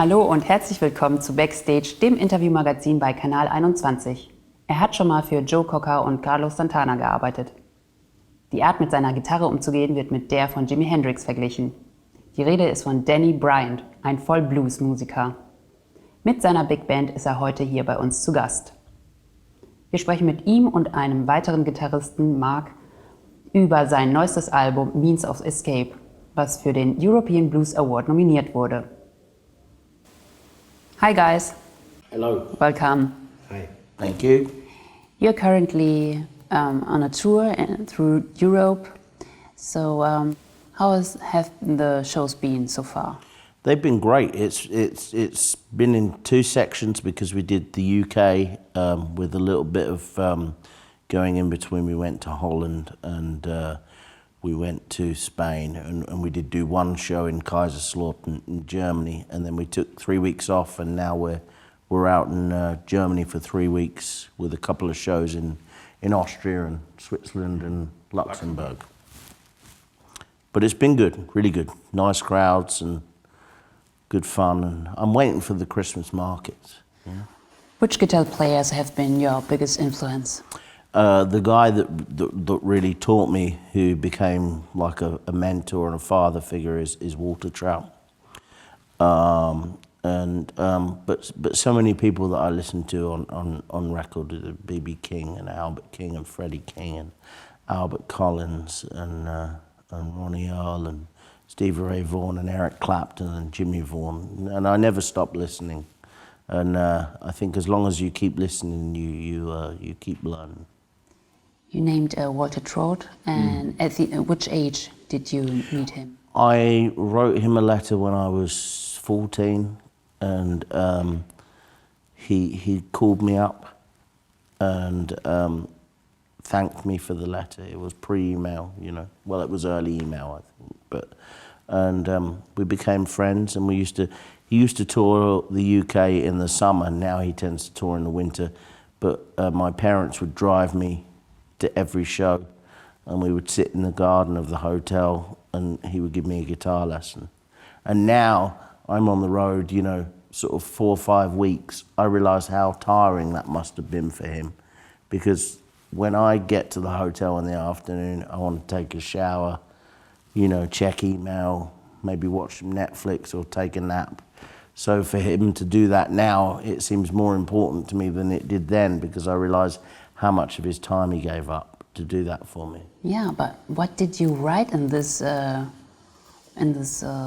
Hallo und herzlich willkommen zu Backstage, dem Interviewmagazin bei Kanal 21. Er hat schon mal für Joe Cocker und Carlos Santana gearbeitet. Die Art, mit seiner Gitarre umzugehen, wird mit der von Jimi Hendrix verglichen. Die Rede ist von Danny Bryant, ein Vollblut Musiker. Mit seiner Big Band ist er heute hier bei uns zu Gast. Wir sprechen mit ihm und einem weiteren Gitarristen, Mark, über sein neuestes Album Means of Escape, was für den European Blues Award nominiert wurde. Hi guys. Hello. Welcome. Hi. Thank you. You're currently on a tour through Europe. So have the shows been so far? They've been great. It's been in two sections because we did the UK with a little bit of going in between. We went to Holland and we went to Spain and we did do one show in Kaiserslautern in Germany, and then we took 3 weeks off, and now we're out in Germany for 3 weeks with a couple of shows in Austria and Switzerland and Luxembourg. But it's been good, really good. Nice crowds and good fun, and I'm waiting for the Christmas markets. Yeah. Which guitar players have been your biggest influence? The guy that really taught me, who became like a mentor and a father figure, is Walter Trout. But so many people that I listen to on record, B.B. King and Albert King and Freddie King and Albert Collins and Ronnie Earl and Stevie Ray Vaughan and Eric Clapton and Jimmy Vaughan, and I never stopped listening. And I think as long as you keep listening, you keep learning. You named Walter Trout, and at which age did you meet him? I wrote him a letter when I was 14, and he called me up and thanked me for the letter. It was pre-email, you know. Well, it was early email, I think. We became friends, and he used to tour the UK in the summer. Now he tends to tour in the winter. But my parents would drive me to every show, and we would sit in the garden of the hotel, and he would give me a guitar lesson. And now I'm on the road, you know, sort of 4 or 5 weeks. I realise how tiring that must have been for him, because when I get to the hotel in the afternoon, I want to take a shower, you know, check email, maybe watch some Netflix or take a nap. So for him to do that now, it seems more important to me than it did then, because I realise how much of his time he gave up to do that for me. Yeah, but what did you write in this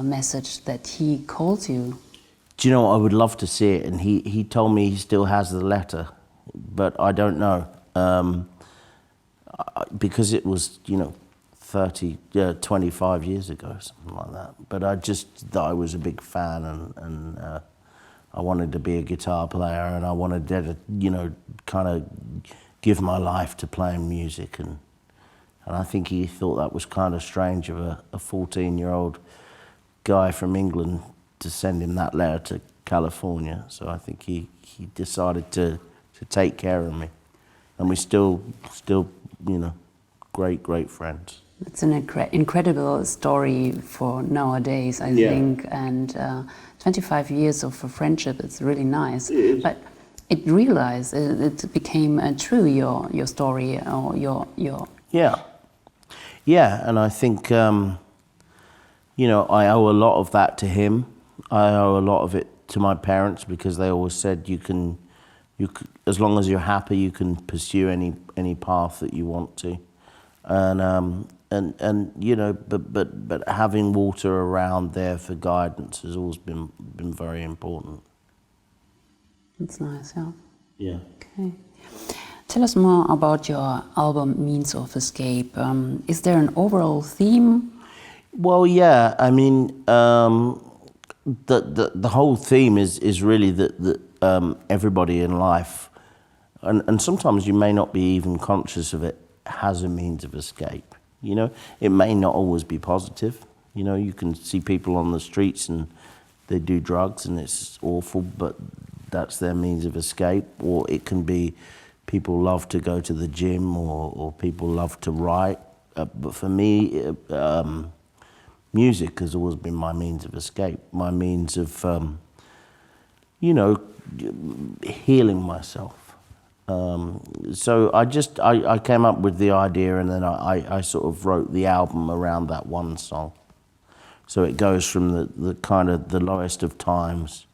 message that he called you? Do you know what? I would love to see it, and he told me he still has the letter, but I don't know. Because it was, you know, 25 years ago, something like that. But I was a big fan, and I wanted to be a guitar player, and I wanted to, you know, kind of give my life to playing music, and I think he thought that was kind of strange of a 14-year-old guy from England to send him that letter to California. So I think he decided to take care of me, and we still, you know, great friends. It's an incredible story for nowadays, I think, and 25 years of a friendship, it's really nice. But it became true, your story, or your... Yeah, and I think, you know, I owe a lot of that to him. I owe a lot of it to my parents, because they always said you can, as long as you're happy, you can pursue any path that you want to. And you know, but having Walter around there for guidance has always been very important. That's nice, yeah. Yeah. Okay. Tell us more about your album Means of Escape. Is there an overall theme? Well, yeah. I mean, the whole theme is really that everybody in life, and sometimes you may not be even conscious of it, has a means of escape. You know, it may not always be positive. You know, you can see people on the streets and they do drugs and it's awful, but that's their means of escape. Or it can be people love to go to the gym, or people love to write. But for me, music has always been my means of escape, my means of you know, healing myself. So I came up with the idea, and then I sort of wrote the album around that one song. So it goes from the kind of the lowest of times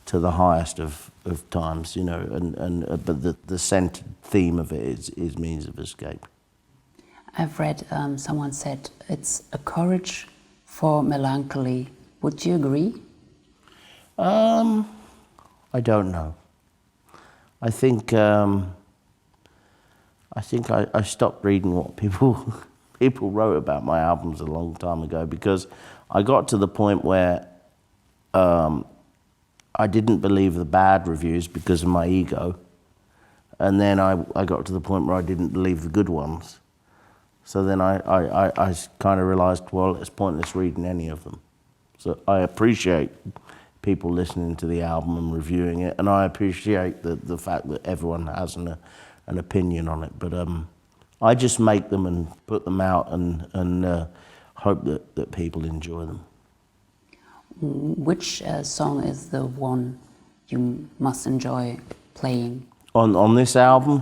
to the highest of times, you know, but the centered theme of it is means of escape. I've read someone said it's a courage for melancholy. Would you agree? I don't know. I think I stopped reading what people wrote about my albums a long time ago, because I got to the point where I didn't believe the bad reviews because of my ego, and then I got to the point where I didn't believe the good ones. So then I kind of realized, well, it's pointless reading any of them. So I appreciate people listening to the album and reviewing it, and I appreciate the fact that everyone has an opinion on it. But I just make them and put them out and hope that people enjoy them. Which song is the one you must enjoy playing? On this album?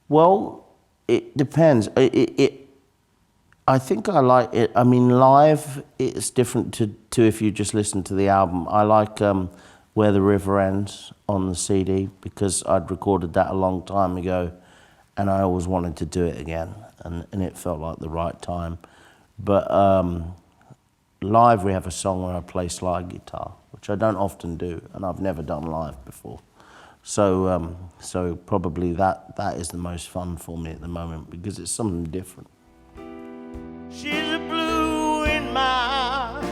Well, it depends. I think I like it. I mean, live, it's different to if you just listen to the album. I like Where the River Ends on the CD, because I'd recorded that a long time ago, and I always wanted to do it again, and it felt like the right time. But live, we have a song where I play slide guitar, which I don't often do, and I've never done live before. So probably that is the most fun for me at the moment, because it's something different. She's a blue in my eyes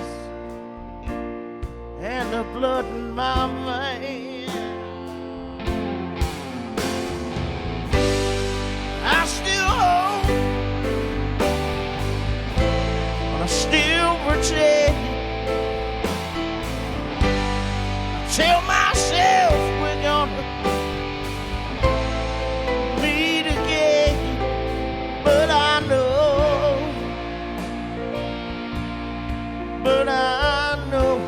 and the blood in my veins. I still hope, and I still pretend. I tell myself we're gonna meet again, but I know. But I know.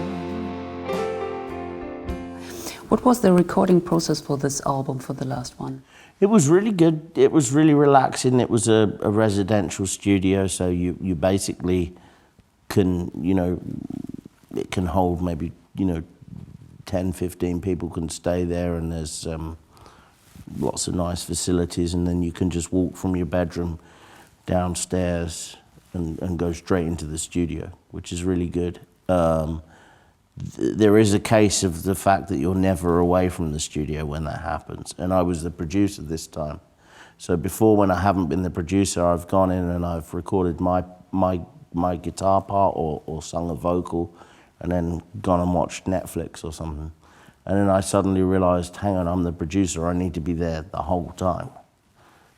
What was the recording process for this album, for the last one? It was really good. It was really relaxing. It was a residential studio, so you basically can, you know, it can hold maybe, you know, 10, 15 people can stay there, and there's lots of nice facilities, and then you can just walk from your bedroom downstairs and go straight into the studio, which is really good. There is a case of the fact that you're never away from the studio when that happens, and I was the producer this time. So before, when I haven't been the producer, I've gone in and I've recorded my guitar part or sung a vocal, and then gone and watched Netflix or something. And then I suddenly realized, hang on, I'm the producer, I need to be there the whole time.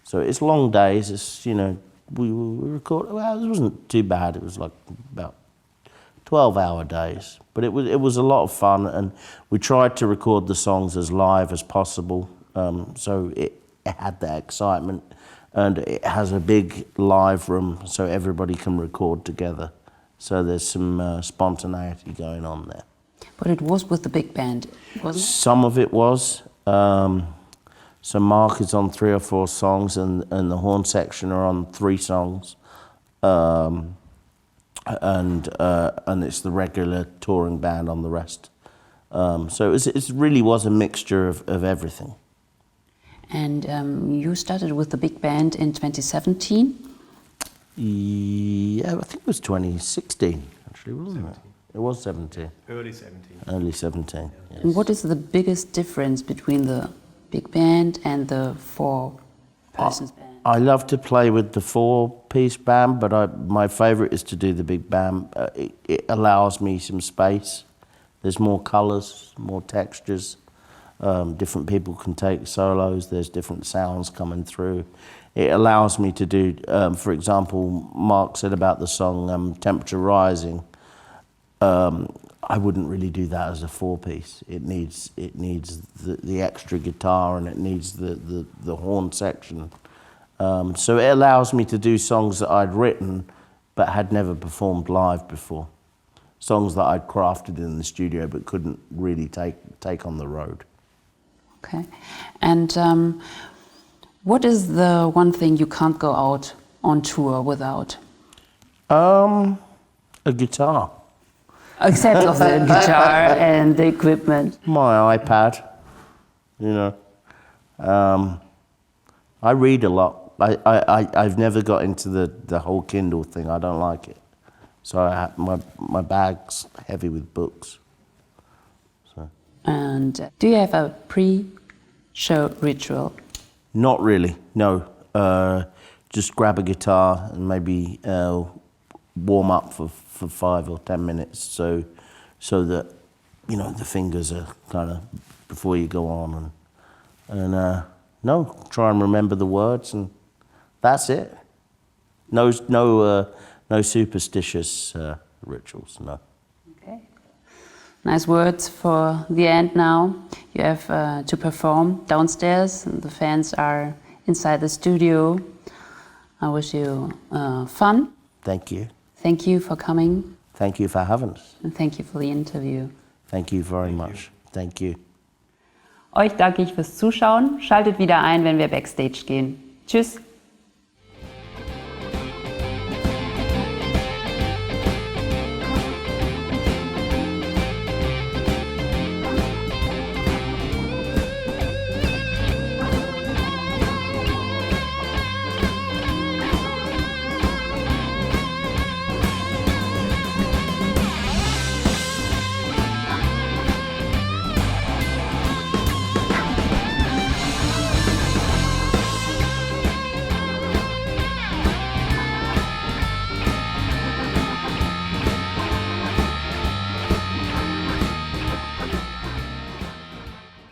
So it's long days, it's, you know, we recorded, well, it wasn't too bad. It was like about 12-hour days, but it was a lot of fun, and we tried to record the songs as live as possible, so it had that excitement, and it has a big live room, so everybody can record together. So there's some spontaneity going on there. But it was with the big band, wasn't it? Some of it was. So Mark is on 3 or 4 songs, and the horn section are on 3 songs, and it's the regular touring band on the rest. So it really was a mixture of everything. And you started with the big band in 2017? Yeah, I think it was 2016, actually, wasn't 17. It? It was 17. Early 17. Early 17, yes. And what is the biggest difference between the big band and the 4-person band? I love to play with the 4-piece band, but my favourite is to do the big band. It allows me some space. There's more colours, more textures. Different people can take solos. There's different sounds coming through. It allows me to do, for example, Mark said about the song Temperature Rising. I wouldn't really do that as a 4-piece. It needs the extra guitar, and it needs the horn section. So it allows me to do songs that I'd written but had never performed live before. songs that I'd crafted in the studio but couldn't really take on the road. Okay. And what is the one thing you can't go out on tour without? A guitar. Except of the guitar and the equipment. My iPad, you know. I read a lot. I've never got into the whole Kindle thing. I don't like it. So my bag's heavy with books. So. And do you have a pre-show ritual? Not really, no. Just grab a guitar and maybe warm up for 5 or 10 minutes so that, you know, the fingers are kind of before you go on. And try and remember the words, and that's it. No superstitious rituals, no. Okay. Nice words for the end now. You have to perform downstairs, and the fans are inside the studio. I wish you fun. Thank you. Thank you for coming. Thank you for having us. And thank you for the interview. Thank you very much. Thank you. Euch danke ich fürs Zuschauen. Schaltet wieder ein, wenn wir Backstage gehen. Tschüss.